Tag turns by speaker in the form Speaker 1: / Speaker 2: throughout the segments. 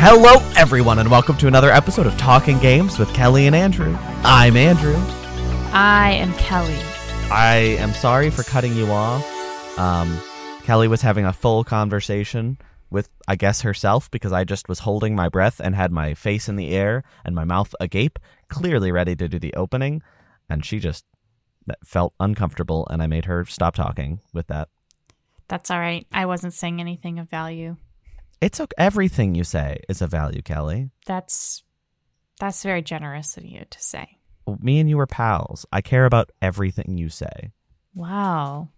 Speaker 1: Hello, everyone, and welcome to another episode of Talking Games with Kellie and Andrew. I'm Andrew.
Speaker 2: I am Kellie.
Speaker 1: I am sorry for cutting you off. Kellie was having a full conversation with, I guess, herself, because I just was holding my breath and had my face in the air and my mouth agape, clearly ready to do the opening, and she just felt uncomfortable, and I made her stop talking with that.
Speaker 2: That's all right. I wasn't saying anything of value.
Speaker 1: It's okay. Everything you say is of value, Kellie.
Speaker 2: That's very generous of you to say.
Speaker 1: Me and you are pals. I care about everything you say.
Speaker 2: Wow.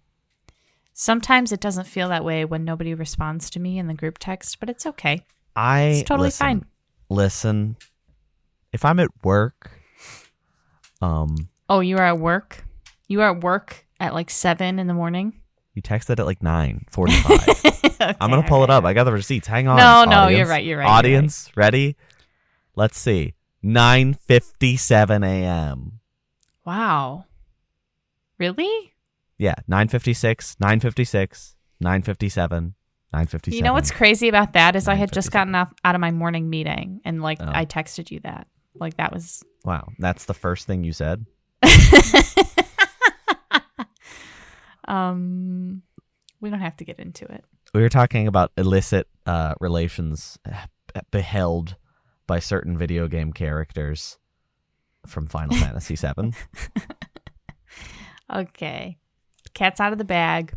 Speaker 2: Sometimes it doesn't feel that way when nobody responds to me in the group text, but it's okay. It's totally fine.
Speaker 1: Listen, if I'm at work,
Speaker 2: Oh, you are at work? You are at work at like 7 in the morning?
Speaker 1: You texted at like 9:45. Okay, I'm gonna pull it up. I got the receipts. Hang on.
Speaker 2: No, you're right.
Speaker 1: Audience, ready? Let's see. 9:57 a.m.
Speaker 2: Wow. Really?
Speaker 1: Yeah, 9:56, 9:56, 9:57, 9:57.
Speaker 2: You know what's crazy about that is I had just gotten out of my morning meeting and I texted you that. Like that was...
Speaker 1: Wow, that's the first thing you said?
Speaker 2: We don't have to get into it.
Speaker 1: We were talking about illicit relations beheld by certain video game characters from Final Fantasy VII.
Speaker 2: Okay. Cat's out of the bag.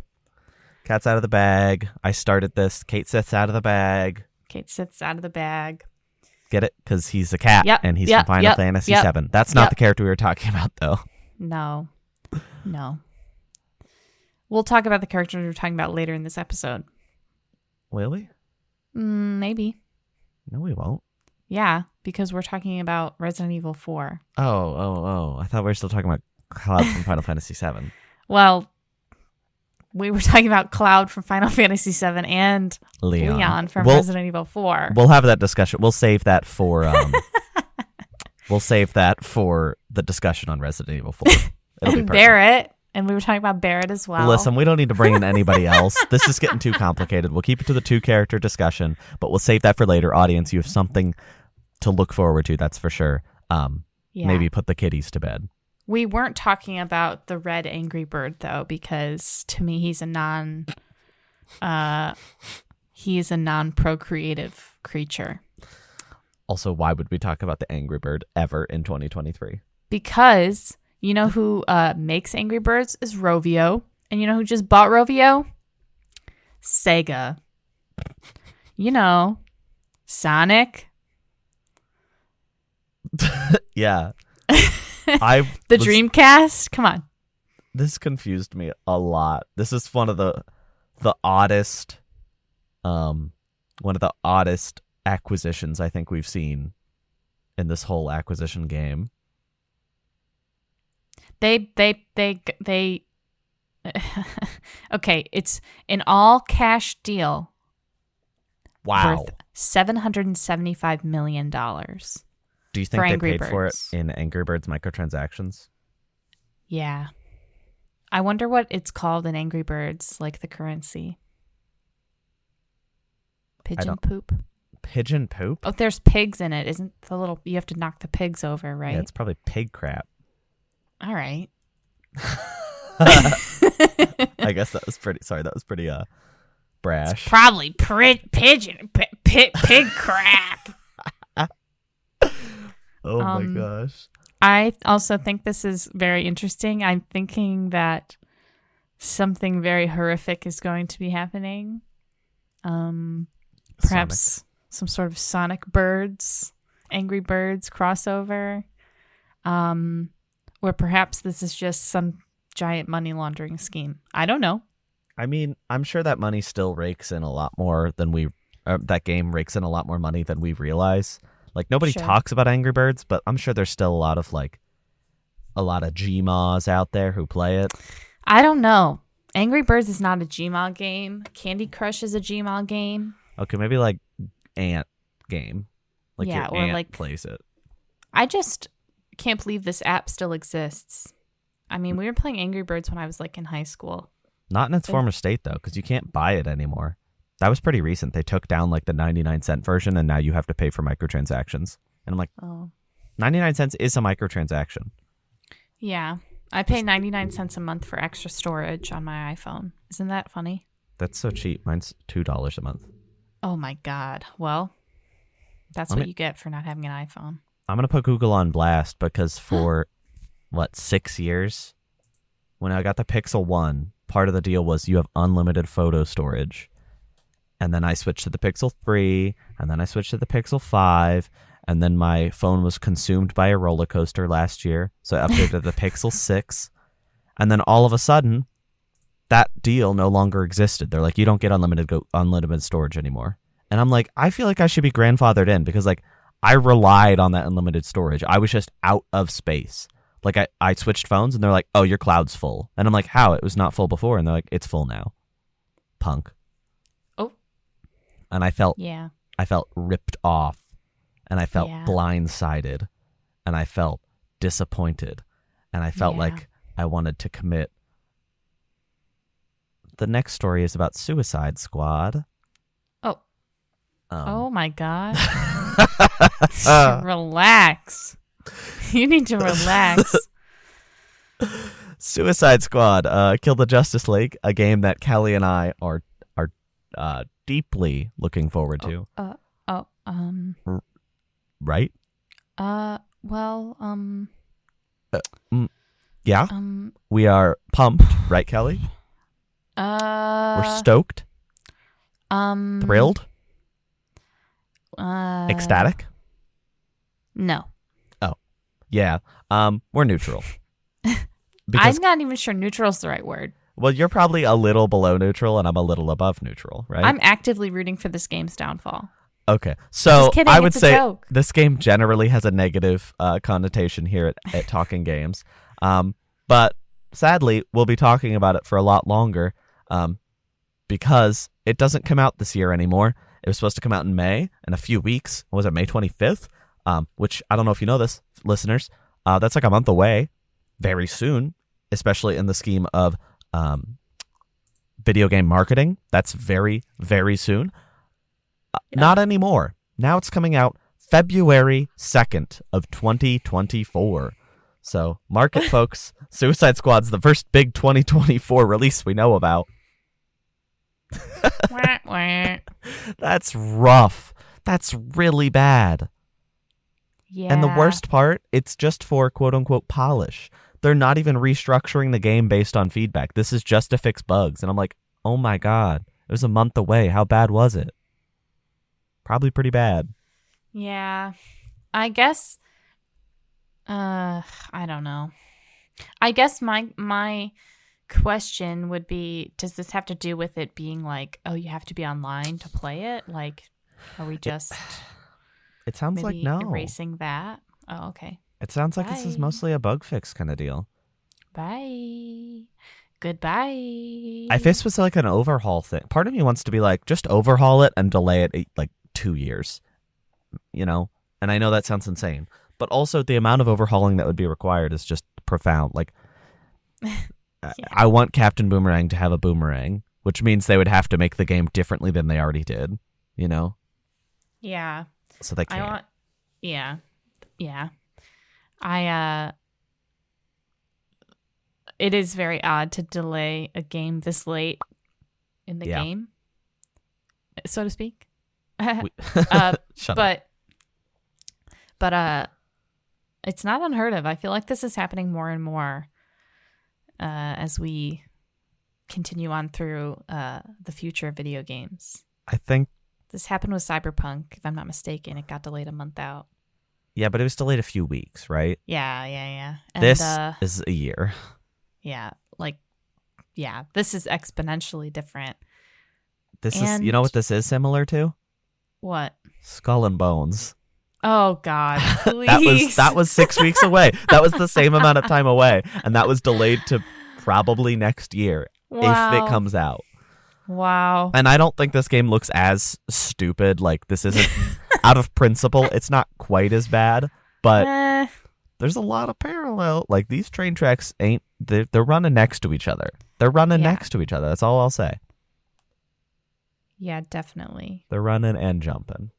Speaker 1: Cat's out of the bag. I started this. Kate sits out of the bag.
Speaker 2: Kate sits out of the bag.
Speaker 1: Get it? Because he's a cat and he's from Final Fantasy VII. That's not the character we were talking about, though.
Speaker 2: No. We'll talk about the character we were talking about later in this episode.
Speaker 1: Will we?
Speaker 2: Maybe.
Speaker 1: No, we won't.
Speaker 2: Yeah, because we're talking about Resident Evil 4.
Speaker 1: Oh. I thought we were still talking about Cloud from Final Fantasy VII.
Speaker 2: Well, we were talking about Cloud from Final Fantasy VII and Leon from Resident Evil 4.
Speaker 1: We'll have that discussion. We'll save that for the discussion on Resident Evil 4. It'll be perfect.
Speaker 2: Barrett. And we were talking about Barrett as well.
Speaker 1: Listen, we don't need to bring in anybody else. This is getting too complicated. We'll keep it to the two-character discussion, but we'll save that for later. Audience, you have something to look forward to, that's for sure. Maybe put the kiddies to bed.
Speaker 2: We weren't talking about the red angry bird, though, because to me he's a non-procreative creature.
Speaker 1: Also, why would we talk about the Angry Bird ever in 2023?
Speaker 2: Because... You know who makes Angry Birds is Rovio. And you know who just bought Rovio? Sega. You know, Sonic.
Speaker 1: Yeah.
Speaker 2: Dreamcast? Come on.
Speaker 1: This confused me a lot. This is one of the oddest acquisitions I think we've seen in this whole acquisition game.
Speaker 2: They okay, it's an all cash deal.
Speaker 1: Wow.
Speaker 2: Worth $775 million.
Speaker 1: Do you think they paid for it in Angry Birds microtransactions?
Speaker 2: Yeah. I wonder what it's called in Angry Birds, like the currency. Pigeon poop?
Speaker 1: Pigeon poop?
Speaker 2: Oh, there's pigs in it. Isn't you have to knock the pigs over, right?
Speaker 1: Yeah, it's probably pig crap.
Speaker 2: All right.
Speaker 1: I guess that was pretty brash.
Speaker 2: It's probably pig crap.
Speaker 1: Oh my gosh.
Speaker 2: I also think this is very interesting. I'm thinking that something very horrific is going to be happening. Perhaps some sort of Sonic Birds, Angry Birds crossover. Or perhaps this is just some giant money laundering scheme. I don't know.
Speaker 1: I mean, I'm sure that money still rakes in a lot more than that game rakes in a lot more money than we realize. Like, nobody talks about Angry Birds, but I'm sure there's still a lot of Gmaws out there who play it.
Speaker 2: I don't know. Angry Birds is not a Gmaw game. Candy Crush is a Gmaw game.
Speaker 1: Okay, maybe like Ant game. Like your aunt plays it.
Speaker 2: I just can't believe this app still exists. I mean, we were playing Angry Birds when I was like in high school.
Speaker 1: Not in its former state, though, because you can't buy it anymore. That was pretty recent. They took down like the 99-cent version, and now you have to pay for microtransactions. And I'm like,
Speaker 2: Oh.
Speaker 1: 99 cents is a microtransaction.
Speaker 2: Yeah. I pay 99 cents a month for extra storage on my iPhone. Isn't that funny?
Speaker 1: That's so cheap. Mine's $2 a month.
Speaker 2: Oh my God. Well, that's what you get for not having an iPhone.
Speaker 1: I'm going to put Google on blast because for, 6 years, when I got the Pixel 1, part of the deal was you have unlimited photo storage. And then I switched to the Pixel 3, and then I switched to the Pixel 5, and then my phone was consumed by a roller coaster last year, so I upgraded to the Pixel 6. And then all of a sudden, that deal no longer existed. They're like, you don't get unlimited storage anymore. And I'm like, I feel like I should be grandfathered in because, like, I relied on that unlimited storage. I was just out of space. Like, I switched phones, and they're like, oh, your cloud's full. And I'm like, how? It was not full before. And they're like, it's full now. Punk.
Speaker 2: Oh.
Speaker 1: And I felt
Speaker 2: Yeah.
Speaker 1: ripped off. And I felt blindsided, and I felt disappointed, and I felt like I wanted to commit. The next story is about Suicide Squad.
Speaker 2: Oh. Oh my God.
Speaker 1: Uh,
Speaker 2: Relax. You need to relax.
Speaker 1: Suicide Squad, Kill the Justice League, a game that Kellie and I are deeply looking forward to. Right? Yeah. We are pumped, right, Kellie? We're stoked. Thrilled. Ecstatic.
Speaker 2: No.
Speaker 1: Oh, yeah. We're neutral.
Speaker 2: I'm not even sure neutral's the right word.
Speaker 1: Well, you're probably a little below neutral, and I'm a little above neutral, right?
Speaker 2: I'm actively rooting for this game's downfall.
Speaker 1: Okay, so
Speaker 2: Just kidding,
Speaker 1: I would
Speaker 2: it's a
Speaker 1: say
Speaker 2: joke.
Speaker 1: this game generally has a negative connotation here at Talking Games, but sadly, we'll be talking about it for a lot longer because it doesn't come out this year anymore. It was supposed to come out in May, in a few weeks. What was it, May 25th? Which, I don't know if you know this, listeners, that's like a month away, very soon, especially in the scheme of video game marketing. That's very, very soon. Not anymore. Now it's coming out February 2nd of 2024. So mark it, folks. Suicide Squad's the first big 2024 release we know about.
Speaker 2: Wah, wah.
Speaker 1: That's rough. That's really bad.
Speaker 2: Yeah.
Speaker 1: And the worst part, it's just for quote-unquote polish. They're not even restructuring the game based on feedback. This is just to fix bugs. And I'm like, oh my God, it was a month away. How bad was it? Probably pretty bad.
Speaker 2: Yeah. I guess I don't know. I guess my question would be, does this have to do with it being like, oh, you have to be online to play it? Like, are we just
Speaker 1: It sounds like
Speaker 2: maybe
Speaker 1: no.
Speaker 2: erasing that? Oh, okay.
Speaker 1: It sounds like this is
Speaker 2: Bye.
Speaker 1: mostly a bug fix kind of deal.
Speaker 2: Bye. Goodbye.
Speaker 1: If this was like an overhaul thing, part of me wants to be like, just overhaul it and delay it like 2 years, you know? And I know that sounds insane, but also the amount of overhauling that would be required is just profound. Like, I want Captain Boomerang to have a boomerang, which means they would have to make the game differently than they already did, you know?
Speaker 2: Yeah.
Speaker 1: So they can't.
Speaker 2: Yeah. It is very odd to delay a game this late in the game, so to speak.
Speaker 1: Shut up.
Speaker 2: But it's not unheard of. I feel like this is happening more and more as we continue on through the future of video games.
Speaker 1: I think
Speaker 2: this happened with Cyberpunk, if I'm not mistaken. It got delayed a month out.
Speaker 1: Yeah, but it was delayed a few weeks, right?
Speaker 2: Yeah. And,
Speaker 1: this is a year.
Speaker 2: Yeah, this is exponentially different.
Speaker 1: This is, you know what this is similar to?
Speaker 2: What?
Speaker 1: Skull and Bones.
Speaker 2: Oh God, please.
Speaker 1: that was 6 weeks away. That was the same amount of time away, and that was delayed to probably next year if it comes out.
Speaker 2: Wow.
Speaker 1: And I don't think this game looks as stupid. Like, this isn't out of principle. It's not quite as bad, but there's a lot of parallel. Like, these train tracks they're running next to each other. They're running next to each other. That's all I'll say.
Speaker 2: Yeah, definitely.
Speaker 1: They're running and jumping.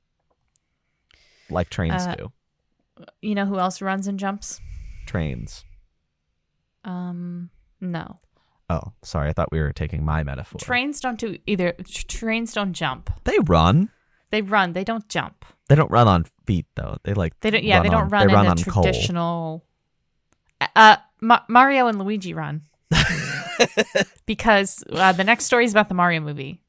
Speaker 1: Like trains do.
Speaker 2: You know who else runs and jumps?
Speaker 1: Trains.
Speaker 2: No.
Speaker 1: Oh, sorry. I thought we were taking my metaphor.
Speaker 2: Trains don't do either. Trains don't jump.
Speaker 1: They run.
Speaker 2: They run. They don't jump.
Speaker 1: They don't run on feet though. They don't. Yeah,
Speaker 2: they don't run
Speaker 1: they
Speaker 2: in
Speaker 1: run
Speaker 2: a
Speaker 1: on
Speaker 2: traditional. Mario and Luigi run because the next story is about the Mario movie.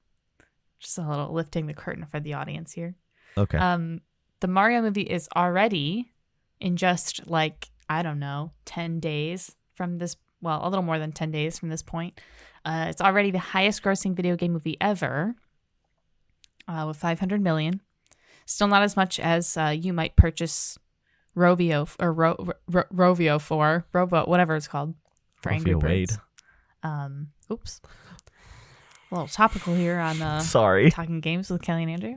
Speaker 2: Just a little lifting the curtain for the audience here.
Speaker 1: Okay.
Speaker 2: The Mario movie is already in just like, I don't know, 10 days from this. Well, a little more than 10 days from this point. It's already the highest grossing video game movie ever with 500 million. Still not as much as you might purchase Rovio for, whatever it's called, for Angry Birds. Oops. A little topical here on
Speaker 1: Sorry.
Speaker 2: Talking Games with Kellie and Andrew.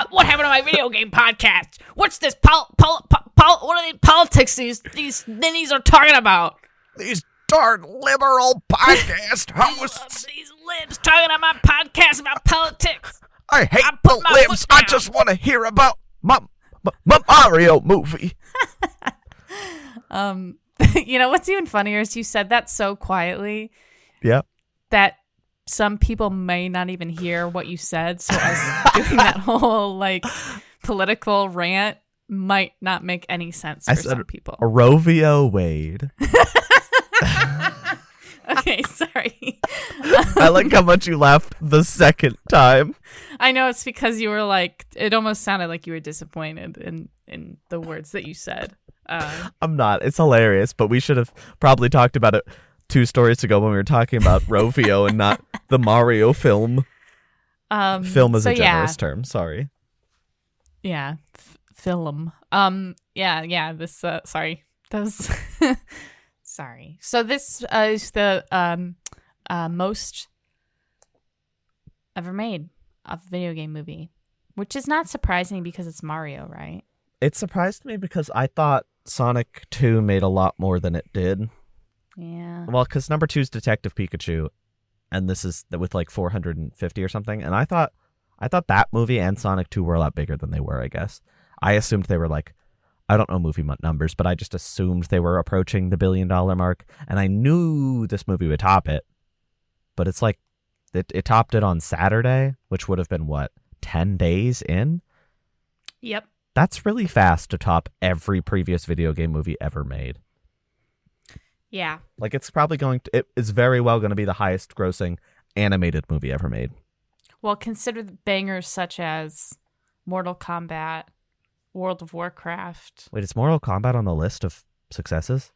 Speaker 2: What happened to my video game podcast? What's this what are these politics these ninnies are talking about?
Speaker 1: These darn liberal podcast hosts.
Speaker 2: These libs talking on my podcast about politics.
Speaker 1: I hate the libs. I just want to hear about my Mario movie.
Speaker 2: You know what's even funnier is you said that so quietly.
Speaker 1: Yeah.
Speaker 2: That some people may not even hear what you said, so us doing that whole like political rant might not make any sense for some people.
Speaker 1: Rovio Wade.
Speaker 2: Okay, sorry.
Speaker 1: I like how much you laughed the second time.
Speaker 2: I know, it's because you were like, it almost sounded like you were disappointed in the words that you said.
Speaker 1: I'm not. It's hilarious, but we should have probably talked about it 2 stories ago when we were talking about Rovio and not the Mario film. Film is a generous term. Sorry.
Speaker 2: Yeah, film. This. Sorry. That was. Sorry. So this is the most ever made of a video game movie, which is not surprising because it's Mario, right?
Speaker 1: It surprised me because I thought Sonic 2 made a lot more than it did.
Speaker 2: Yeah.
Speaker 1: Well, because number 2 is Detective Pikachu, and this is with like 450 or something. And I thought that movie and Sonic 2 were a lot bigger than they were. I guess I assumed they were like, I don't know movie numbers, but I just assumed they were approaching the $1 billion mark, and I knew this movie would top it. But it's like it topped it on Saturday, which would have been what, 10 days in?
Speaker 2: Yep.
Speaker 1: That's really fast to top every previous video game movie ever made.
Speaker 2: Yeah.
Speaker 1: Like it is very well going to be the highest grossing animated movie ever made.
Speaker 2: Well, consider bangers such as Mortal Kombat, World of Warcraft.
Speaker 1: Wait, is Mortal Kombat on the list of successes?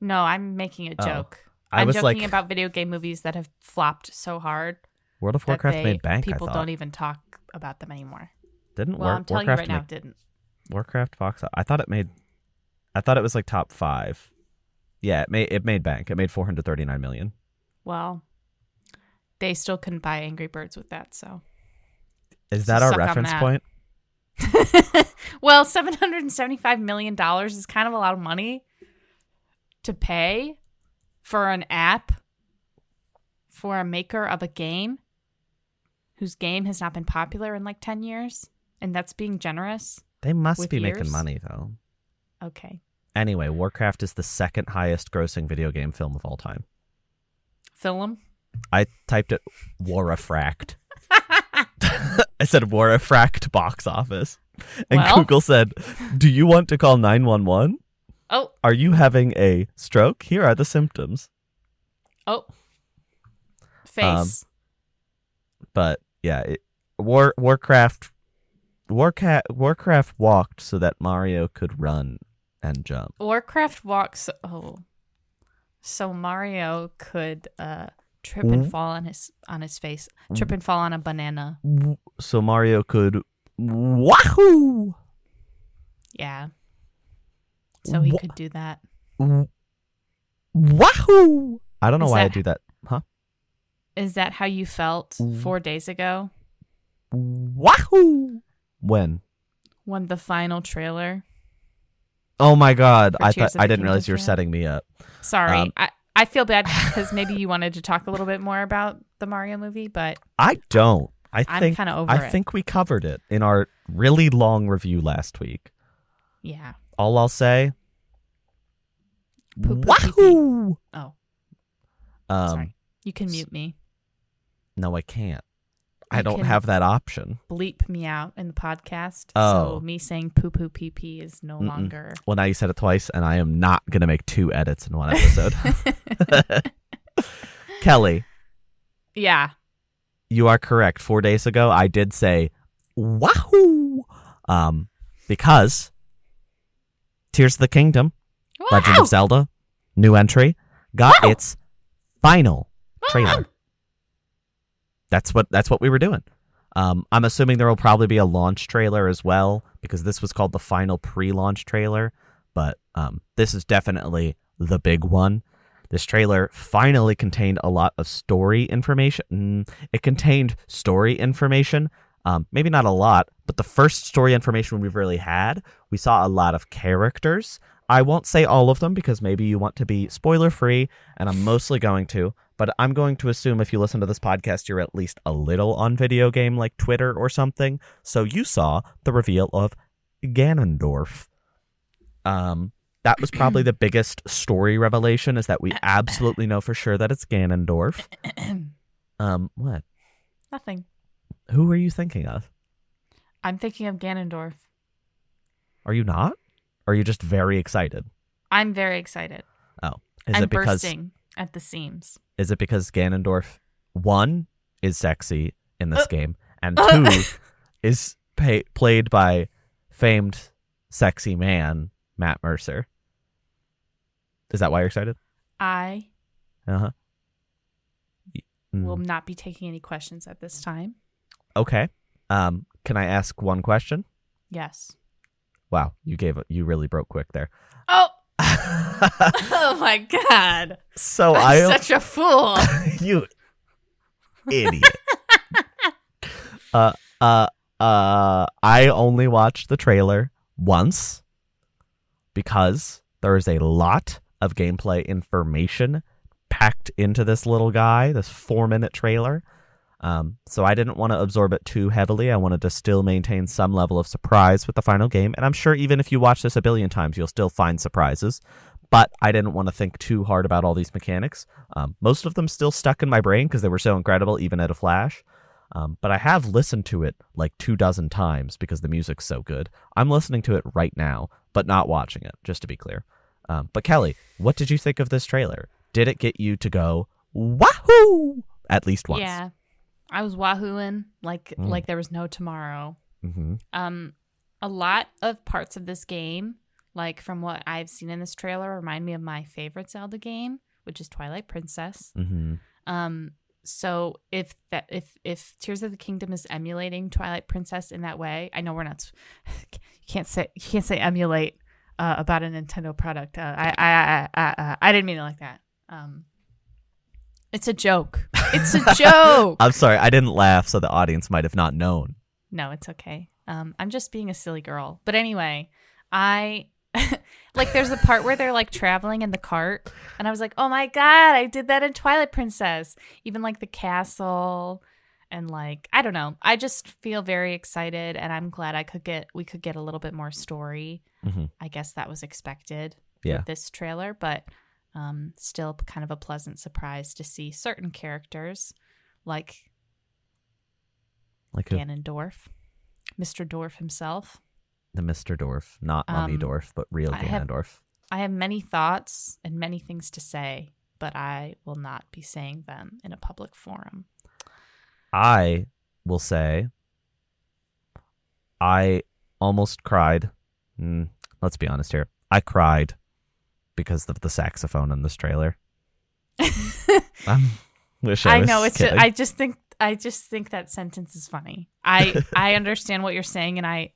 Speaker 2: No, I'm making a joke.
Speaker 1: I'm joking
Speaker 2: about video game movies that have flopped so hard.
Speaker 1: World of Warcraft made bank,
Speaker 2: People
Speaker 1: I thought.
Speaker 2: don't even talk about them anymore.
Speaker 1: I'm telling you right now, it
Speaker 2: didn't.
Speaker 1: Warcraft box. I thought it was like top 5. Yeah, it made bank. It made 439 million.
Speaker 2: Well, they still couldn't buy Angry Birds with that, so.
Speaker 1: Is that our reference point?
Speaker 2: Well, $775 million is kind of a lot of money to pay for an app for a maker of a game whose game has not been popular in like 10 years. And that's being generous.
Speaker 1: They must be making money, though.
Speaker 2: Okay.
Speaker 1: Anyway, Warcraft is the second highest grossing video game film of all time.
Speaker 2: Film?
Speaker 1: I typed it Warifract. I said Warifract box office. And Google said, do you want to call 911?
Speaker 2: Oh.
Speaker 1: Are you having a stroke? Here are the symptoms.
Speaker 2: Oh. Face.
Speaker 1: But yeah, Warcraft walked so that Mario could run and jump.
Speaker 2: Warcraft walks. Oh. So Mario could trip and fall on his face. Trip and fall on a banana.
Speaker 1: So Mario could wahoo.
Speaker 2: Yeah. So he could do that.
Speaker 1: Wahoo! I don't know why I do that. Huh?
Speaker 2: Is that how you felt 4 days ago?
Speaker 1: Wahoo! When
Speaker 2: the final trailer.
Speaker 1: Oh my god! I didn't realize you were setting me up.
Speaker 2: Sorry, I feel bad because maybe you wanted to talk a little bit more about the Mario movie, but
Speaker 1: I don't.
Speaker 2: I'm kind of over
Speaker 1: I
Speaker 2: it.
Speaker 1: think we covered it in our really long review last week.
Speaker 2: Yeah.
Speaker 1: All I'll say,
Speaker 2: Poo, poo,
Speaker 1: wahoo!
Speaker 2: Oh,
Speaker 1: Um,
Speaker 2: sorry. You can mute me.
Speaker 1: No, I can't. I
Speaker 2: You
Speaker 1: don't
Speaker 2: can
Speaker 1: have that option.
Speaker 2: Bleep me out in the podcast.
Speaker 1: Oh.
Speaker 2: So me saying poo poo pee pee is no longer.
Speaker 1: Well, now you said it twice, and I am not going to make 2 edits in one episode. Kelly.
Speaker 2: Yeah.
Speaker 1: You are correct. 4 days ago, I did say, wahoo! Because Tears of the Kingdom,
Speaker 2: Wow.
Speaker 1: Legend of Zelda, new entry, got
Speaker 2: Wow.
Speaker 1: its final trailer. That's what we were doing. I'm assuming there will probably be a launch trailer as well, because this was called the final pre-launch trailer. But this is definitely the big one. This trailer finally contained a lot of story information. It contained story information. Maybe not a lot, but the first story information we've really had, we saw a lot of characters. I won't say all of them because maybe you want to be spoiler-free, and I'm mostly going to. But I'm going to assume if you listen to this podcast, you're at least a little on video game like Twitter or something. So you saw the reveal of Ganondorf. That was probably the biggest story revelation, is that we absolutely know for sure that it's Ganondorf. What?
Speaker 2: Nothing.
Speaker 1: Who are you thinking of?
Speaker 2: I'm thinking of Ganondorf.
Speaker 1: Are you not? Or are you just very excited?
Speaker 2: I'm very excited.
Speaker 1: Oh. Is
Speaker 2: I'm
Speaker 1: it because
Speaker 2: bursting at the seams.
Speaker 1: Is it because Ganondorf, 1, is sexy in this game, and 2, is played by famed sexy man Matt Mercer? Is that why you're excited?
Speaker 2: I
Speaker 1: Uh-huh.
Speaker 2: will not be taking any questions at this time.
Speaker 1: Okay. Can I ask one question?
Speaker 2: Yes.
Speaker 1: Wow, you really broke quick there.
Speaker 2: Oh! Oh my god.
Speaker 1: So
Speaker 2: I'm such a fool.
Speaker 1: You idiot. I only watched the trailer once because there is a lot of gameplay information packed into this little guy, this 4-minute trailer. So I didn't want to absorb it too heavily. I wanted to still maintain some level of surprise with the final game. And I'm sure even if you watch this a billion times, you'll still find surprises. But I didn't want to think too hard about all these mechanics. Most of them still stuck in my brain because they were so incredible, even at a flash. But I have listened to it like 24 times because the music's so good. I'm listening to it right now, but not watching it, just to be clear. But Kelly, what did you think of this trailer? Did it get you to go, wahoo, at least once?
Speaker 2: Yeah. I was wahooing like there was no tomorrow.
Speaker 1: Mm-hmm.
Speaker 2: A lot of parts of this game, like from what I've seen in this trailer, remind me of my favorite Zelda game, which is Twilight Princess.
Speaker 1: Mm-hmm.
Speaker 2: So if Tears of the Kingdom is emulating Twilight Princess in that way, I know we're not. You can't say emulate about a Nintendo product. I didn't mean it like that. It's a joke. It's a joke.
Speaker 1: I'm sorry, I didn't laugh, so the audience might have not known.
Speaker 2: No, it's okay. I'm just being a silly girl. But anyway, I like there's a part where they're like traveling in the cart, and I was like, oh my god, I did that in Twilight Princess. Even like the castle, and like I don't know. I just feel very excited, and I'm glad we could get a little bit more story.
Speaker 1: Mm-hmm.
Speaker 2: I guess that was expected
Speaker 1: with
Speaker 2: this trailer, but still kind of a pleasant surprise to see certain characters like
Speaker 1: who?
Speaker 2: Ganondorf, Mr. Dorf himself.
Speaker 1: The Mr. Dorf, not Mummy Dorf, but real Ganondorf.
Speaker 2: I have many thoughts and many things to say, but I will not be saying them in a public forum.
Speaker 1: I will say I almost cried. Let's be honest here. I cried because of the saxophone in this trailer.
Speaker 2: I know it's just, I just think that sentence is funny. I understand what you're saying, and I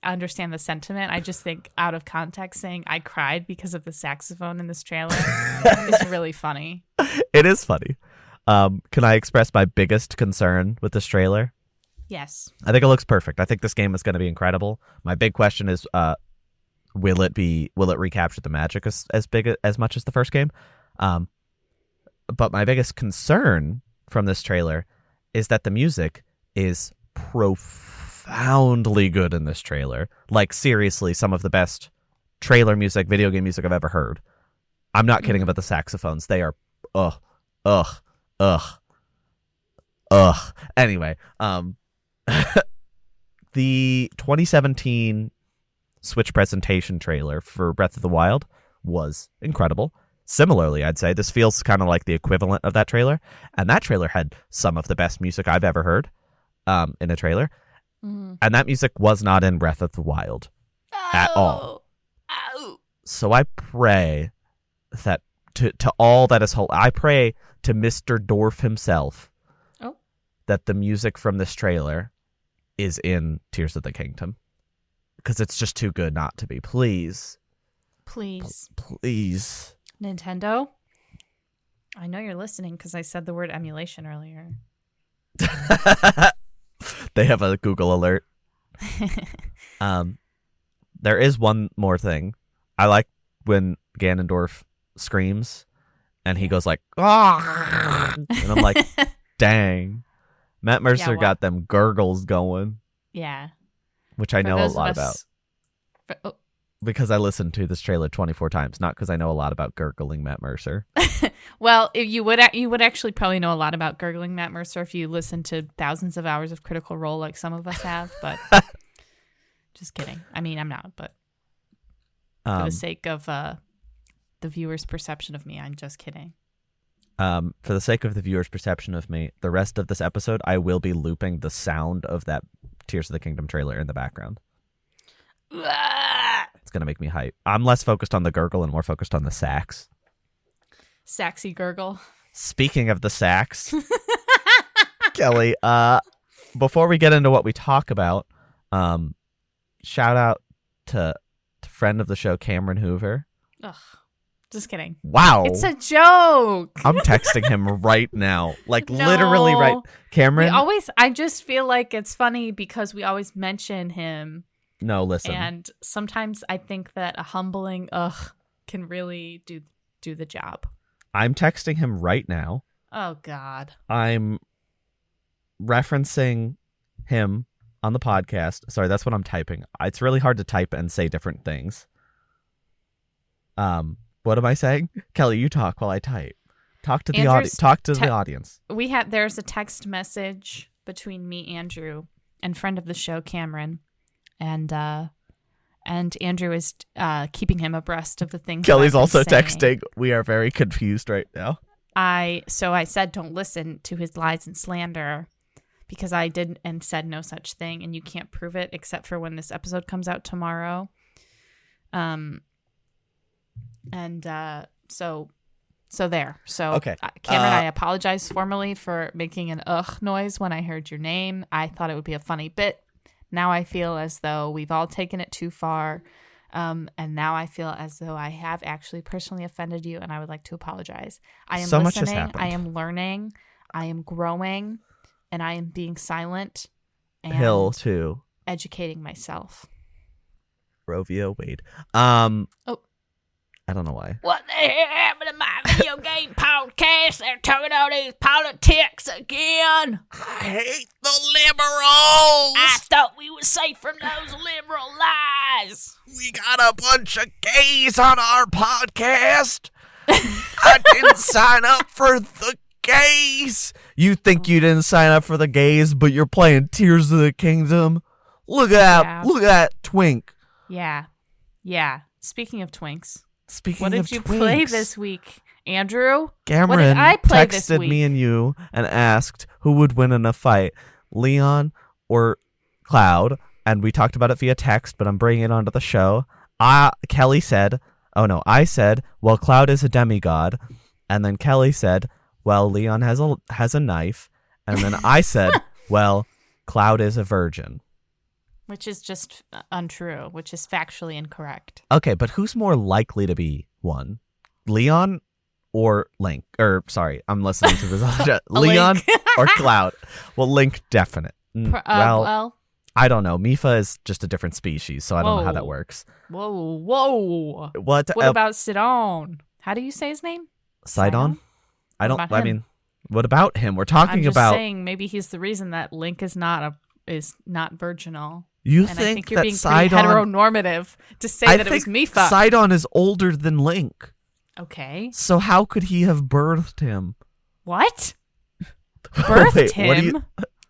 Speaker 2: understand the sentiment. I just think out of context, saying I cried because of the saxophone in this trailer is really funny.
Speaker 1: It is funny. Can I express my biggest concern with this trailer?
Speaker 2: Yes.
Speaker 1: I think it looks perfect. I think this game is going to be incredible. My big question is, will it recapture the magic as much as the first game? But my biggest concern from this trailer is that the music is profoundly good in this trailer. Like, seriously, some of the best trailer music, video game music I've ever heard. I'm not kidding about the saxophones. They are, ugh. Anyway, the 2017 Switch presentation trailer for Breath of the Wild was incredible. Similarly, I'd say this feels kind of like the equivalent of that trailer, and that trailer had some of the best music I've ever heard in a trailer, and that music was not in Breath of the Wild at all. So I pray that to all that is whole, I pray to Mr. Dorf himself that the music from this trailer is in Tears of the Kingdom, because it's just too good not to be. Please.
Speaker 2: Nintendo, I know you're listening because I said the word emulation earlier.
Speaker 1: They have a Google alert. There is one more thing. I like when Ganondorf screams and he goes like, ah! And I'm like, dang. Matt Mercer got them gurgles going.
Speaker 2: Yeah.
Speaker 1: Which I know a lot about. Because I listened to this trailer 24 times, not because I know a lot about gurgling Matt Mercer.
Speaker 2: Well, you would actually probably know a lot about gurgling Matt Mercer if you listened to thousands of hours of Critical Role like some of us have, but just kidding. I mean, I'm not, but for the sake of the viewer's perception of me, I'm just kidding.
Speaker 1: For the sake of the viewer's perception of me, the rest of this episode, I will be looping the sound of that Tears of the Kingdom trailer in the background. It's going to make me hype. I'm less focused on the gurgle and more focused on the sax.
Speaker 2: Saxy gurgle.
Speaker 1: Speaking of the sax, Kelly, before we get into what we talk about, shout out to friend of the show, Cameron Hoover.
Speaker 2: Ugh. Just kidding.
Speaker 1: Wow.
Speaker 2: It's a joke.
Speaker 1: I'm texting him right now. Like, literally right. Cameron.
Speaker 2: I just feel like it's funny because we always mention him.
Speaker 1: No, listen.
Speaker 2: And sometimes I think that a humbling can really do the job.
Speaker 1: I'm texting him right now.
Speaker 2: Oh, God.
Speaker 1: I'm referencing him on the podcast. Sorry, that's what I'm typing. It's really hard to type and say different things. What am I saying? Kelly, you talk while I type. Talk to the audience. Talk to the audience.
Speaker 2: There's a text message between me, Andrew, and friend of the show, Cameron. And Andrew is keeping him abreast of the things.
Speaker 1: Kelly's also texting. We are very confused right now.
Speaker 2: So I said don't listen to his lies and slander because I did and said no such thing, and you can't prove it except for when this episode comes out tomorrow. So there. So
Speaker 1: okay.
Speaker 2: Cameron, I apologize formally for making an ugh noise when I heard your name. I thought it would be a funny bit. Now I feel as though we've all taken it too far. And now I feel as though I have actually personally offended you, and I would like to apologize. I am
Speaker 1: so
Speaker 2: listening.
Speaker 1: Much has happened.
Speaker 2: I am learning. I am growing, and I am being silent and
Speaker 1: Hill too.
Speaker 2: Educating myself.
Speaker 1: Rovio Wade. I don't know why.
Speaker 2: What the hell happened to my video game podcast? They're talking all these politics again.
Speaker 1: I hate the liberals.
Speaker 2: I thought we were safe from those liberal lies.
Speaker 1: We got a bunch of gays on our podcast. I didn't sign up for the gays. You think you didn't sign up for the gays, but you're playing Tears of the Kingdom? Look at that twink.
Speaker 2: Yeah. Speaking of twinks.
Speaker 1: What
Speaker 2: did you play this week, Andrew?
Speaker 1: Cameron
Speaker 2: what did I play this
Speaker 1: texted
Speaker 2: week?
Speaker 1: me and you and asked who would win in a fight, Leon or Cloud, and we talked about it via text, but I'm bringing it onto the show. I said, well, Cloud is a demigod, and then Kelly said, well, Leon has a knife, and then I said, well, Cloud is a virgin.
Speaker 2: Which is just untrue, which is factually incorrect.
Speaker 1: Okay, but who's more likely to be one? Leon or Link? I'm listening to this. Leon or Cloud? Well, Link, definite.
Speaker 2: Well,
Speaker 1: I don't know. Mifa is just a different species, so I don't know how that works.
Speaker 2: Whoa.
Speaker 1: What
Speaker 2: about Sidon? How do you say his name?
Speaker 1: Sidon? I
Speaker 2: What
Speaker 1: don't.
Speaker 2: about
Speaker 1: I
Speaker 2: him?
Speaker 1: mean, what about him? We're
Speaker 2: I'm
Speaker 1: talking
Speaker 2: just
Speaker 1: about.
Speaker 2: saying maybe he's the reason that Link is not virginal.
Speaker 1: You
Speaker 2: And I
Speaker 1: think
Speaker 2: think you're
Speaker 1: that
Speaker 2: being pretty
Speaker 1: Sidon?
Speaker 2: heteronormative to say
Speaker 1: I
Speaker 2: that it was
Speaker 1: think
Speaker 2: Mipha.
Speaker 1: Sidon is older than Link.
Speaker 2: Okay.
Speaker 1: So how could he have birthed him?
Speaker 2: What? Birthed
Speaker 1: Wait,
Speaker 2: him?
Speaker 1: what do you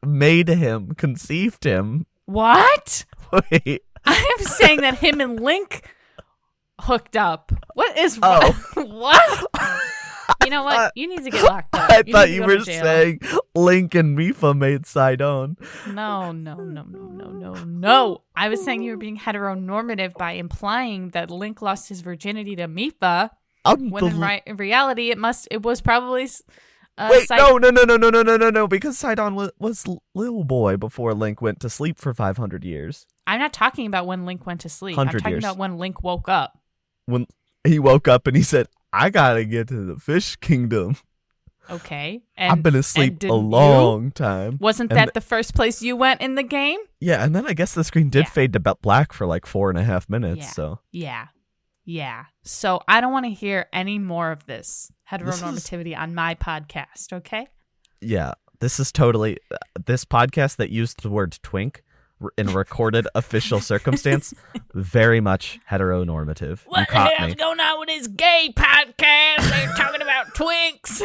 Speaker 1: made him? Conceived him?
Speaker 2: What?
Speaker 1: Wait.
Speaker 2: I'm saying that him and Link hooked up. What is
Speaker 1: Oh.
Speaker 2: what? You know what? You need to get locked up.
Speaker 1: I
Speaker 2: need
Speaker 1: thought
Speaker 2: to
Speaker 1: you
Speaker 2: go to
Speaker 1: were
Speaker 2: jail.
Speaker 1: saying Link and Mipha made Sidon.
Speaker 2: No. I was saying you were being heteronormative by implying that Link lost his virginity to Mipha. When in reality, it was probably.
Speaker 1: Wait, no, because Sidon was little boy before Link went to sleep for 500 years.
Speaker 2: I'm not talking about when Link went to sleep. I'm
Speaker 1: 100
Speaker 2: talking
Speaker 1: years.
Speaker 2: about when Link woke up.
Speaker 1: When he woke up and he said, I gotta get to the fish kingdom.
Speaker 2: Okay.
Speaker 1: I've been asleep a
Speaker 2: didn't
Speaker 1: long time.
Speaker 2: Wasn't
Speaker 1: And
Speaker 2: that the first place you went in the game?
Speaker 1: Yeah, and then I guess the screen did
Speaker 2: Yeah.
Speaker 1: fade to black for like 4.5 minutes.
Speaker 2: Yeah.
Speaker 1: So
Speaker 2: Yeah. So I don't want to hear any more of this heteronormativity on my podcast, okay?
Speaker 1: yeah, this is totally this podcast that used the word twink in recorded official circumstance. Very much heteronormative. You
Speaker 2: What the
Speaker 1: caught
Speaker 2: hell's
Speaker 1: me.
Speaker 2: going on with this gay podcast? They're talking about twinks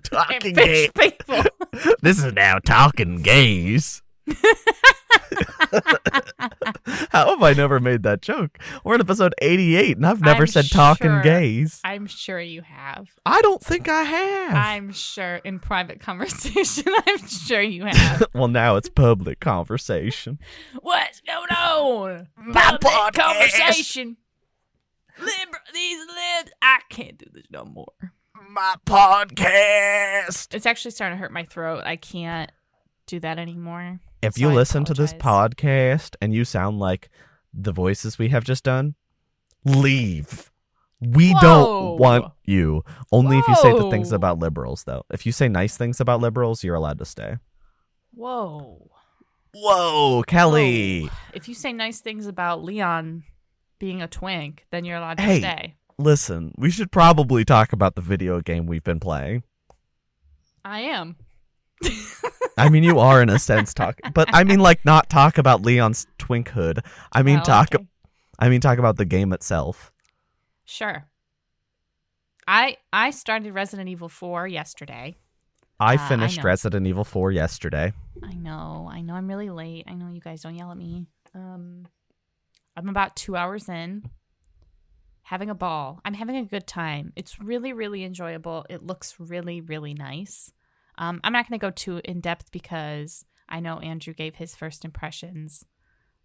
Speaker 1: Talking
Speaker 2: and fish people.
Speaker 1: This is now talking gays. How have I never made that joke? We're in episode 88 and I've never
Speaker 2: I'm
Speaker 1: said talking
Speaker 2: sure-
Speaker 1: gays.
Speaker 2: I'm sure you have.
Speaker 1: I don't think I have.
Speaker 2: I'm sure in private conversation, I'm sure you have.
Speaker 1: Well, now it's public conversation.
Speaker 2: What's going on?
Speaker 1: My
Speaker 2: Public
Speaker 1: podcast.
Speaker 2: conversation. These libs. I can't do this no more.
Speaker 1: My podcast.
Speaker 2: It's actually starting to hurt my throat. I can't do that anymore.
Speaker 1: If
Speaker 2: So
Speaker 1: you
Speaker 2: I
Speaker 1: listen to this
Speaker 2: apologize.
Speaker 1: podcast and you sound like the voices we have just done, leave. We
Speaker 2: Whoa.
Speaker 1: don't want you. Only if you say the things
Speaker 2: Whoa.
Speaker 1: about liberals, though. If you say nice things about liberals, you're allowed to stay.
Speaker 2: Whoa.
Speaker 1: Whoa, Kelly.
Speaker 2: Whoa. If you say nice things about Leon being a twink, then you're allowed to
Speaker 1: Hey.
Speaker 2: stay.
Speaker 1: Listen, we should probably talk about the video game we've been playing.
Speaker 2: I am.
Speaker 1: I mean, you are in a sense talking, but I mean, like, not talk about Leon's twinkhood. I mean,
Speaker 2: Well,
Speaker 1: talk.
Speaker 2: okay.
Speaker 1: I mean, talk about the game itself.
Speaker 2: Sure. I started Resident Evil 4 yesterday.
Speaker 1: I
Speaker 2: I
Speaker 1: finished
Speaker 2: know.
Speaker 1: Resident Evil 4 yesterday.
Speaker 2: I know. I'm really late. I know you guys don't yell at me. I'm about 2 hours in. Having a ball. I'm having a good time. It's really, really enjoyable. It looks really, really nice. I'm not going to go too in depth because I know Andrew gave his first impressions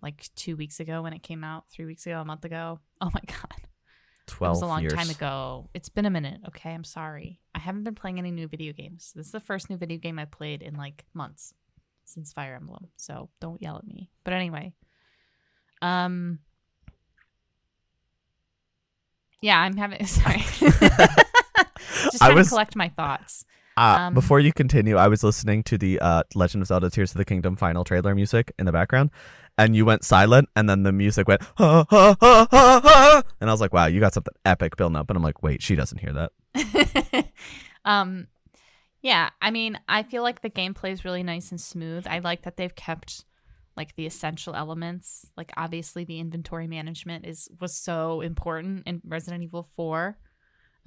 Speaker 2: like 2 weeks ago when it came out, 3 weeks ago, a month ago. Oh my God.
Speaker 1: 12
Speaker 2: It was a long
Speaker 1: years.
Speaker 2: time ago. It's been a minute. Okay. I'm sorry. I haven't been playing any new video games. This is the first new video game I played in like months since Fire Emblem. So don't yell at me. But anyway. Yeah, I'm having, sorry. Just trying to collect my thoughts.
Speaker 1: Before you continue, I was listening to the Legend of Zelda Tears of the Kingdom final trailer music in the background, and you went silent, and then the music went, ha, ha, ha, ha, ha, and I was like, wow, you got something epic building up, and I'm like, wait, she doesn't hear that.
Speaker 2: Yeah, I mean, I feel like the gameplay is really nice and smooth. I like that they've kept like the essential elements. Like obviously the inventory management was so important in Resident Evil 4.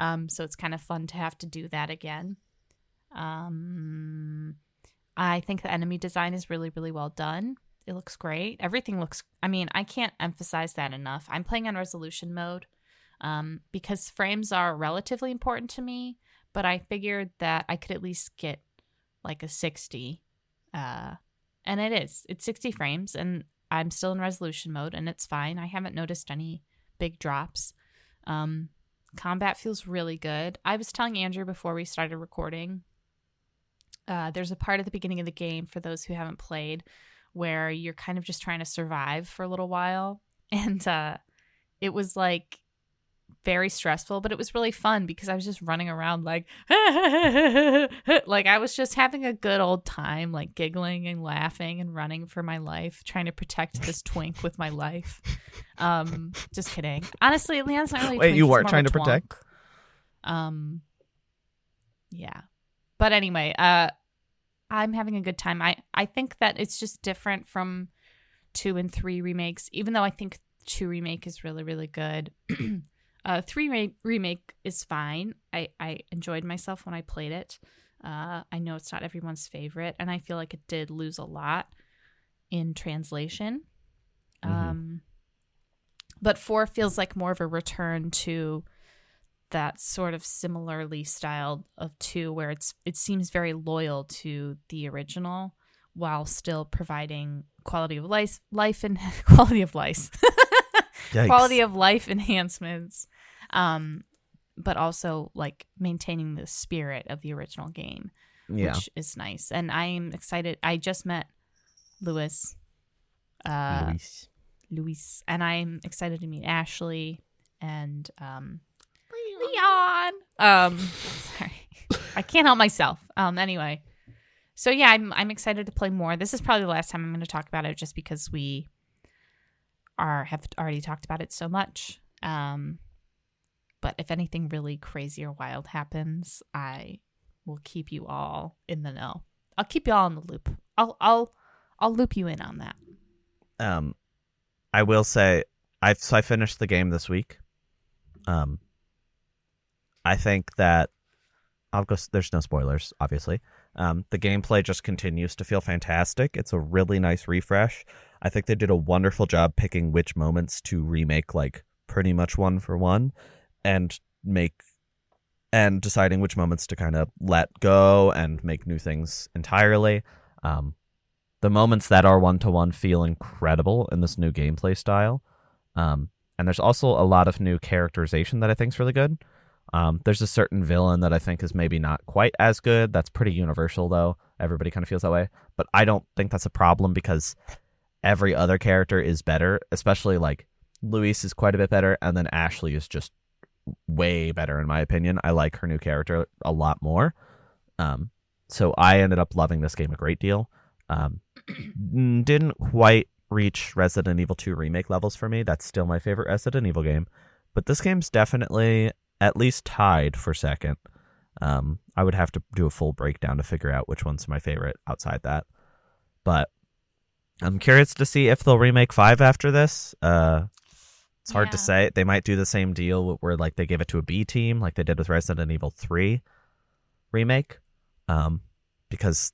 Speaker 2: So it's kind of fun to have to do that again. I think the enemy design is really, really well done. It looks great. Everything looks, I mean, I can't emphasize that enough. I'm playing on resolution mode because frames are relatively important to me, but I figured that I could at least get like a 60. And it's 60 frames and I'm still in resolution mode and it's fine. I haven't noticed any big drops. Combat feels really good. I was telling Andrew before we started recording, there's a part at the beginning of the game for those who haven't played where you're kind of just trying to survive for a little while. And it was like very stressful, but it was really fun because I was just running around like, like I was just having a good old time, like giggling and laughing and running for my life, trying to protect this twink with my life. Just kidding. Honestly, Leon's not really a
Speaker 1: Wait,
Speaker 2: twink,
Speaker 1: you
Speaker 2: he's
Speaker 1: weren't
Speaker 2: more of
Speaker 1: trying
Speaker 2: a
Speaker 1: to protect?
Speaker 2: twonk. Yeah. But anyway, I'm having a good time. I think that it's just different from 2 and 3 remakes, even though I think 2 remake is really, really good. 3 remake is fine. I enjoyed myself when I played it. I know it's not everyone's favorite, and I feel like it did lose a lot in translation. But 4 feels like more of a return to that sort of similarly styled of 2, where it seems very loyal to the original while still providing quality of life and quality of life quality of life enhancements, but also like maintaining the spirit of the original game, which is nice. And I'm excited. I just met Luis, and I'm excited to meet Ashley and Leon. Sorry, I can't help myself. Anyway, so yeah, I'm excited to play more. This is probably the last time I'm going to talk about it, just because we have already talked about it so much. But if anything really crazy or wild happens, I will keep you all in the know. I'll keep you all in the loop. I'll loop you in on that.
Speaker 1: I will say I finished the game this week. I think that there's no spoilers, obviously. The gameplay just continues to feel fantastic. It's a really nice refresh. I think they did a wonderful job picking which moments to remake, like pretty much one for one, and deciding which moments to kind of let go and make new things entirely. The moments that are one-to-one feel incredible in this new gameplay style. And there's also a lot of new characterization that I think is really good. There's a certain villain that I think is maybe not quite as good. That's pretty universal, though. Everybody kind of feels that way. But I don't think that's a problem, because every other character is better, especially like Luis is quite a bit better, and then Ashley is just way better in my opinion. I like her new character a lot more. So I ended up loving this game a great deal. Didn't quite reach Resident Evil 2 remake levels for me. That's still my favorite Resident Evil game, but this game's definitely at least tied for second. I would have to do a full breakdown to figure out which one's my favorite outside that, but I'm curious to see if they'll remake 5 after this. It's hard to say. They might do the same deal where like they give it to a B team like they did with Resident Evil 3 remake, because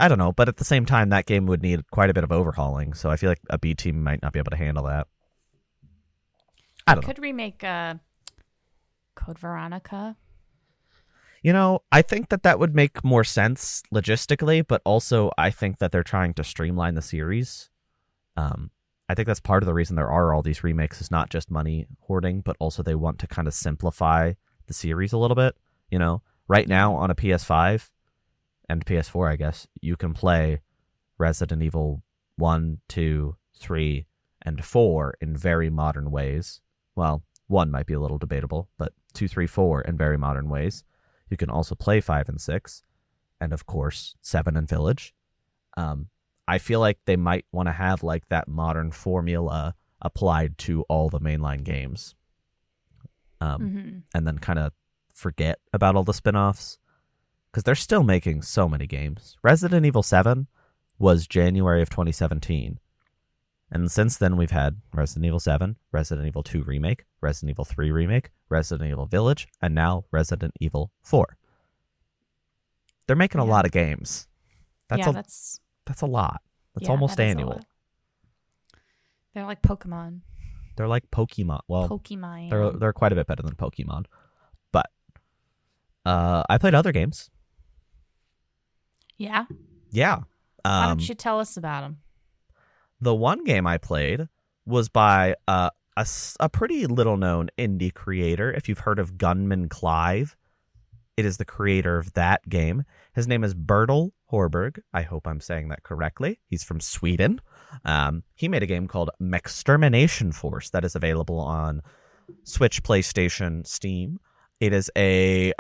Speaker 1: I don't know, but at the same time that game would need quite a bit of overhauling, so I feel like a B team might not be able to handle that. I don't know.
Speaker 2: Could remake Code Veronica.
Speaker 1: You know, I think that would make more sense logistically, but also I think that they're trying to streamline the series. I think that's part of the reason there are all these remakes, is not just money hoarding, but also they want to kind of simplify the series a little bit. You know, right now on a PS5 and PS4, I guess, you can play Resident Evil 1, 2, 3, and 4 in very modern ways. Well, 1 might be a little debatable, but 2, 3, 4 in very modern ways. You can also play 5 and 6, and of course 7 and Village. I feel like they might want to have like that modern formula applied to all the mainline games, and then kind of forget about all the spin-offs, because they're still making so many games. Resident Evil 7 was January of 2017, and since then we've had Resident Evil 7, Resident Evil 2 Remake, Resident Evil 3 Remake, Resident Evil Village, and now Resident Evil 4. They're making a lot of games. That's a lot. That's almost annual.
Speaker 2: They're like Pokemon.
Speaker 1: They're like Pokemon. Well,
Speaker 2: Pokemon.
Speaker 1: They're quite a bit better than Pokemon. But I played other games.
Speaker 2: Yeah?
Speaker 1: Yeah.
Speaker 2: Why don't you tell us about them?
Speaker 1: The one game I played was by a pretty little-known indie creator. If you've heard of Gunman Clive, it is the creator of that game. His name is Bertil Horberg. I hope I'm saying that correctly. He's from Sweden. He made a game called Mechstermination Force that is available on Switch, PlayStation, Steam. It is a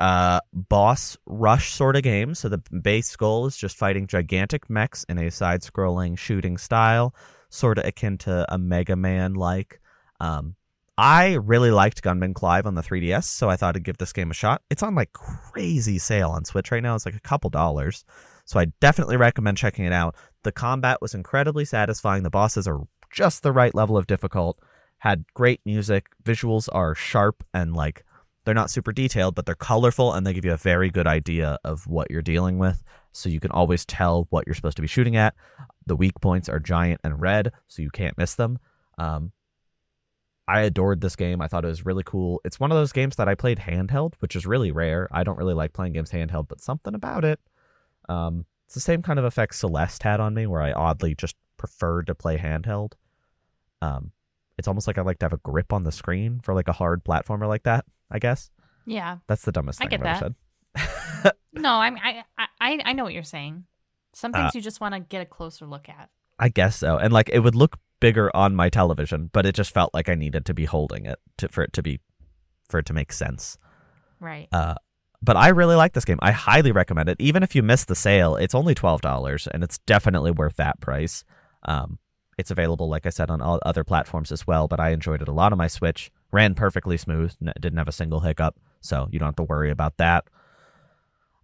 Speaker 1: boss rush sort of game. So the base goal is just fighting gigantic mechs in a side-scrolling shooting style, sort of akin to a Mega Man-like. I really liked Gunman Clive on the 3DS, so I thought I'd give this game a shot. It's on like crazy sale on Switch right now. It's like a couple dollars. So I definitely recommend checking it out. The combat was incredibly satisfying. The bosses are just the right level of difficult. Had great music. Visuals are sharp and like they're not super detailed, but they're colorful and they give you a very good idea of what you're dealing with. So you can always tell what you're supposed to be shooting at. The weak points are giant and red, so you can't miss them. I adored this game. I thought it was really cool. It's one of those games that I played handheld, which is really rare. I don't really like playing games handheld, but something about it. It's the same kind of effect Celeste had on me, where I oddly just preferred to play handheld. It's almost like I like to have a grip on the screen for like a hard platformer like that, I guess.
Speaker 2: Yeah.
Speaker 1: That's the dumbest thing I've ever said.
Speaker 2: No, I know what you're saying. Some things you just want to get a closer look at.
Speaker 1: I guess so. And like it would look bigger on my television, but it just felt like I needed to be holding it for it to make sense.
Speaker 2: Right.
Speaker 1: But I really like this game. I highly recommend it. Even if you miss the sale, it's only $12 and it's definitely worth that price. It's available, like I said, on all other platforms as well, but I enjoyed it a lot on my Switch. Ran perfectly smooth, didn't have a single hiccup, so you don't have to worry about that.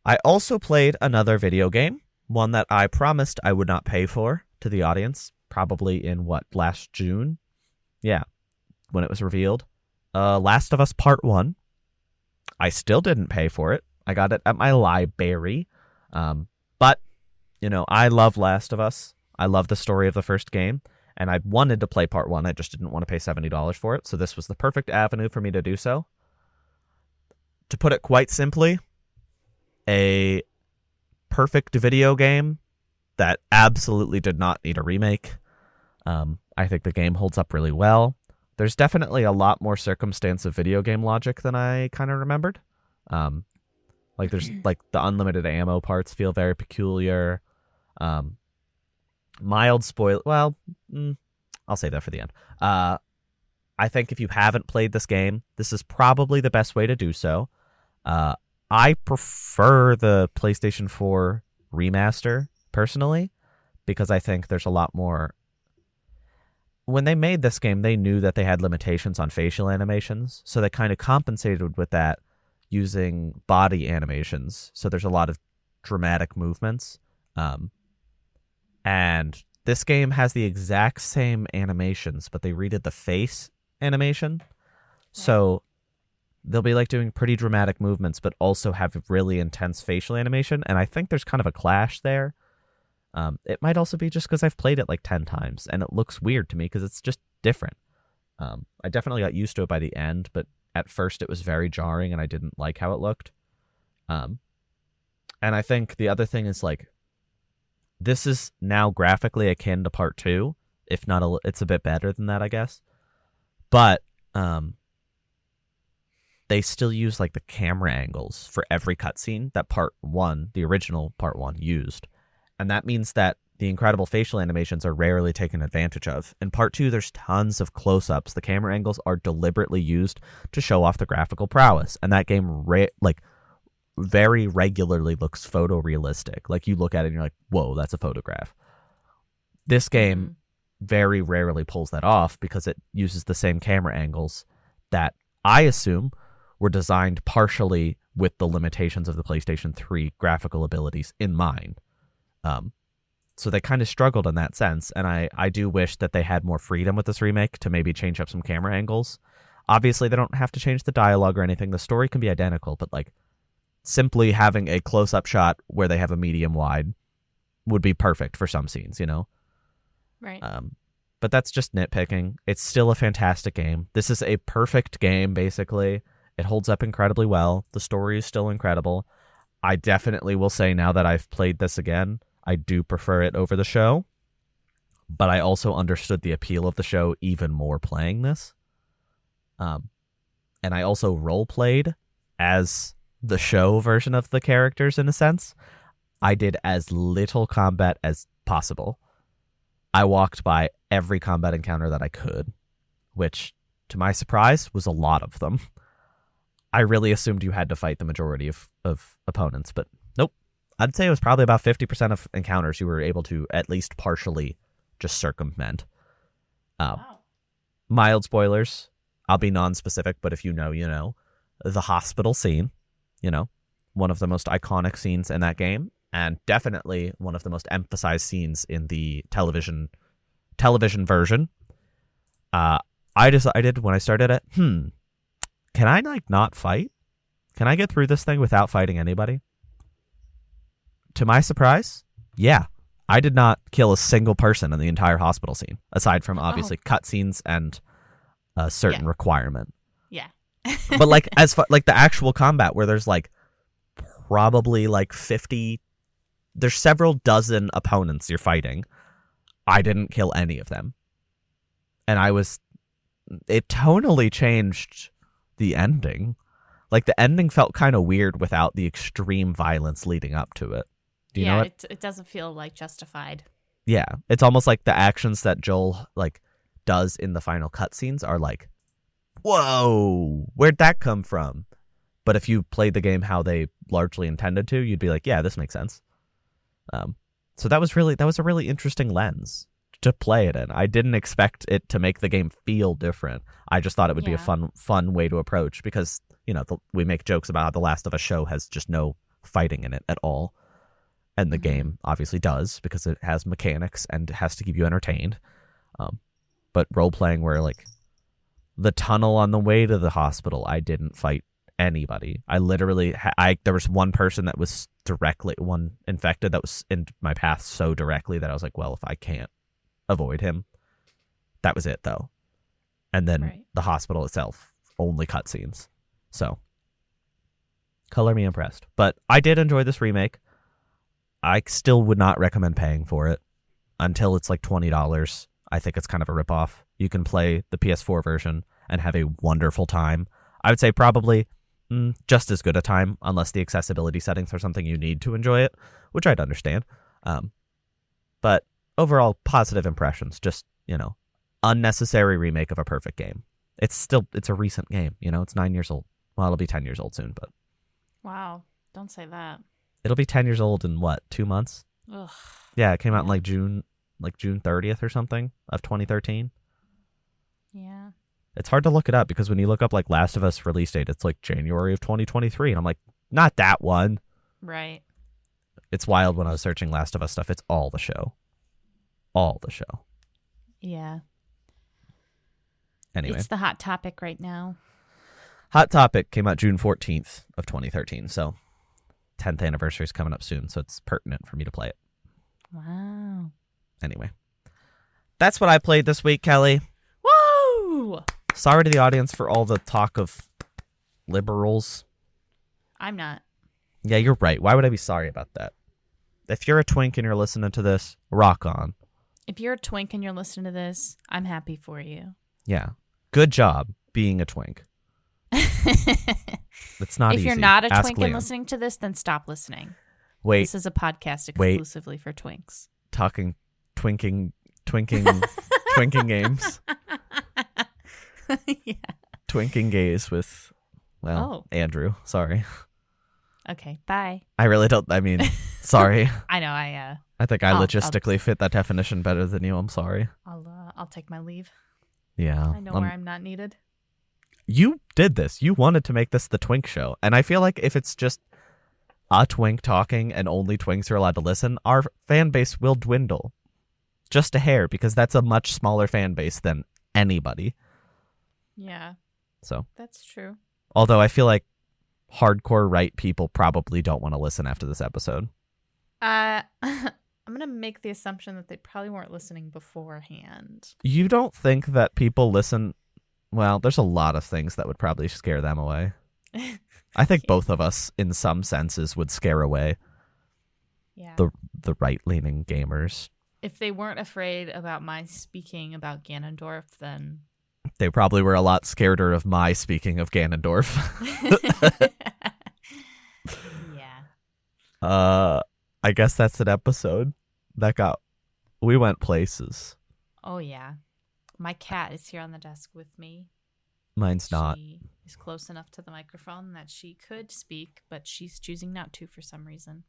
Speaker 1: I also played another video game, one that I promised I would not pay for to the audience, probably in last June? Yeah, when it was revealed. Last of Us Part 1. I still didn't pay for it. I got it at my library. But, I love Last of Us. I love the story of the first game, and I wanted to play Part 1. I just didn't want to pay $70 for it, so this was the perfect avenue for me to do so. To put it quite simply, a perfect video game that absolutely did not need a remake. I think the game holds up really well. There's definitely a lot more circumstance of video game logic than I kind of remembered. There's like the unlimited ammo parts feel very peculiar. Mild spoil. Well, I'll save that for the end. I think if you haven't played this game, this is probably the best way to do so. I prefer the PlayStation 4 remaster personally, because I think there's a lot more. When they made this game, they knew that they had limitations on facial animations, so they kind of compensated with that using body animations. So there's a lot of dramatic movements. And this game has the exact same animations, but they redid the face animation. So they'll be like doing pretty dramatic movements, but also have really intense facial animation. And I think there's kind of a clash there. It might also be just because I've played it like 10 times and it looks weird to me because it's just different. I definitely got used to it by the end, but at first it was very jarring and I didn't like how it looked. And I think the other thing is like, this is now graphically akin to Part 2, if not it's a bit better than that, I guess. But they still use like the camera angles for every cutscene that Part 1, the original Part 1, used. And that means that the incredible facial animations are rarely taken advantage of. In Part 2, there's tons of close-ups. The camera angles are deliberately used to show off the graphical prowess. And that game very regularly looks photorealistic. Like you look at it and you're like, whoa, that's a photograph. This game very rarely pulls that off because it uses the same camera angles that I assume were designed partially with the limitations of the PlayStation 3 graphical abilities in mind. So they kind of struggled in that sense, and I do wish that they had more freedom with this remake to maybe change up some camera angles. Obviously, they don't have to change the dialogue or anything. The story can be identical, but like simply having a close-up shot where they have a medium wide would be perfect for some scenes,
Speaker 2: Right.
Speaker 1: But that's just nitpicking. It's still a fantastic game. This is a perfect game, basically. It holds up incredibly well. The story is still incredible. I definitely will say now that I've played this again, I do prefer it over the show, but I also understood the appeal of the show even more playing this. And I also role-played as the show version of the characters in a sense. I did as little combat as possible. I walked by every combat encounter that I could, which, to my surprise, was a lot of them. I really assumed you had to fight the majority of opponents, but nope. I'd say it was probably about 50% of encounters you were able to at least partially just circumvent.
Speaker 2: Wow.
Speaker 1: Mild spoilers. I'll be non-specific, but if you know, you know. The hospital scene, you know, one of the most iconic scenes in that game, and definitely one of the most emphasized scenes in the television version. I decided when I started it, can I like not fight? Can I get through this thing without fighting anybody? To my surprise, yeah. I did not kill a single person in the entire hospital scene, aside from obviously cutscenes and a certain requirement.
Speaker 2: Yeah.
Speaker 1: But like as far like the actual combat where there's like probably like 50, there's several dozen opponents you're fighting. I didn't kill any of them. And it tonally changed the ending. Like the ending felt kind of weird without the extreme violence leading up to it. Do you know what?
Speaker 2: It doesn't feel like justified.
Speaker 1: Yeah, it's almost like the actions that Joel like does in the final cutscenes are like, whoa, where'd that come from? But if you played the game how they largely intended to, you'd be like, yeah, this makes sense. So that was a really interesting lens to play it in. I didn't expect it to make the game feel different. I just thought it would be a fun way to approach because, you know, we make jokes about how The Last of Us show has just no fighting in it at all. And the game obviously does because it has mechanics and it has to keep you entertained. But role-playing where, like, the tunnel on the way to the hospital, I didn't fight anybody. I literally, there was one person that was one infected that was in my path so directly that I was like, well, if I can't avoid him, that was it, though. And then the hospital itself, only cutscenes. So, color me impressed. But I did enjoy this remake. I still would not recommend paying for it until it's like $20. I think it's kind of a ripoff. You can play the PS4 version and have a wonderful time. I would say probably just as good a time, unless the accessibility settings are something you need to enjoy it, which I'd understand. But overall, positive impressions. Just, you know, unnecessary remake of a perfect game. It's a recent game. You know, it's 9 years old. Well, it'll be 10 years old soon, but.
Speaker 2: Wow, don't say that.
Speaker 1: It'll be 10 years old in what, 2 months?
Speaker 2: Ugh.
Speaker 1: Yeah, it came out in like June 30th or something of 2013.
Speaker 2: Yeah.
Speaker 1: It's hard to look it up because when you look up like Last of Us release date, it's like January of 2023. And I'm like, not that one.
Speaker 2: Right.
Speaker 1: It's wild when I was searching Last of Us stuff. It's all the show. All the show.
Speaker 2: Yeah.
Speaker 1: Anyway.
Speaker 2: It's the hot topic right now.
Speaker 1: Hot Topic came out June 14th of 2013. So 10th anniversary is coming up soon. So it's pertinent for me to play it.
Speaker 2: Wow.
Speaker 1: Anyway. That's what I played this week, Kelly.
Speaker 2: Woo!
Speaker 1: Sorry to the audience for all the talk of liberals.
Speaker 2: I'm not.
Speaker 1: Yeah, you're right. Why would I be sorry about that? If you're a twink and you're listening to this, rock on.
Speaker 2: If you're a twink and you're listening to this, I'm happy for you.
Speaker 1: Yeah. Good job being a twink. It's not
Speaker 2: easy.
Speaker 1: easy.
Speaker 2: If you're not a
Speaker 1: Ask
Speaker 2: twink
Speaker 1: Liam.
Speaker 2: and listening to this, then stop listening.
Speaker 1: Wait.
Speaker 2: This is a podcast exclusively for twinks.
Speaker 1: Talking twinking twinking games.
Speaker 2: Yeah.
Speaker 1: Twinking gaze with, Andrew. Sorry.
Speaker 2: Okay, bye.
Speaker 1: I really don't, sorry.
Speaker 2: I know,
Speaker 1: I think I logistically fit that definition better than you. I'm sorry.
Speaker 2: I'll take my leave.
Speaker 1: Yeah.
Speaker 2: I know where I'm not needed.
Speaker 1: You did this. You wanted to make this the twink show. And I feel like if it's just a twink talking and only twinks are allowed to listen, our fan base will dwindle. Just a hair, because that's a much smaller fan base than anybody.
Speaker 2: Yeah.
Speaker 1: So.
Speaker 2: That's true.
Speaker 1: Although I feel like hardcore right people probably don't want to listen after this episode.
Speaker 2: I'm going to make the assumption that they probably weren't listening beforehand.
Speaker 1: You don't think that people listen? Well, there's a lot of things that would probably scare them away. I think both of us, in some senses, would scare away the right-leaning gamers.
Speaker 2: If they weren't afraid about my speaking about Ganondorf, then...
Speaker 1: They probably were a lot scareder of my speaking of Ganondorf.
Speaker 2: Yeah.
Speaker 1: I guess that's an episode. We went places.
Speaker 2: Oh, yeah. My cat is here on the desk with me.
Speaker 1: Mine's not.
Speaker 2: She is close enough to the microphone that she could speak, but she's choosing not to for some reason.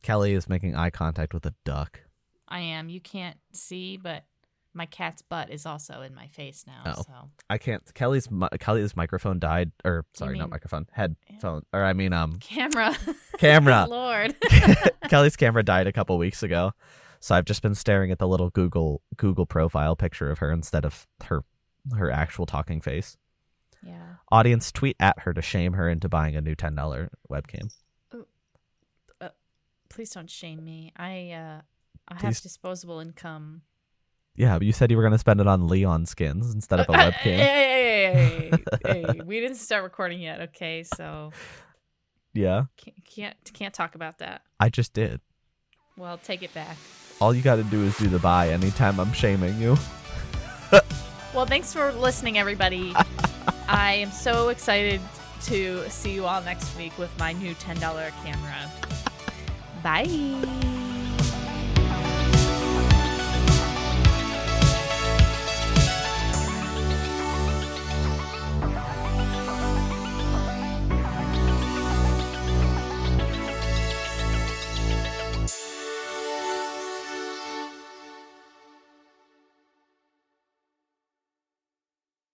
Speaker 1: Kelly is making eye contact with a duck.
Speaker 2: I am. You can't see, but My cat's butt is also in my face now.
Speaker 1: Oh.
Speaker 2: So
Speaker 1: I can't. Kelly's microphone died, or sorry, not
Speaker 2: mean-
Speaker 1: microphone, headphone, or I mean
Speaker 2: camera.
Speaker 1: camera.
Speaker 2: Lord.
Speaker 1: Kelly's camera died a couple weeks ago, so I've just been staring at the little Google profile picture of her instead of her actual talking face.
Speaker 2: Yeah.
Speaker 1: Audience, tweet at her to shame her into buying a new $10 webcam.
Speaker 2: Please don't shame me. I
Speaker 1: Please.
Speaker 2: have disposable income.
Speaker 1: Yeah, but you said you were going to spend it on Leon skins instead of a webcam.
Speaker 2: Hey, we didn't start recording yet, okay? So
Speaker 1: Yeah,
Speaker 2: can't talk about that.
Speaker 1: I just did.
Speaker 2: Well, take it back.
Speaker 1: All you got to do is do the buy anytime I'm shaming you.
Speaker 2: Well, thanks for listening, everybody. I am so excited to see you all next week with my new $10 camera. Bye.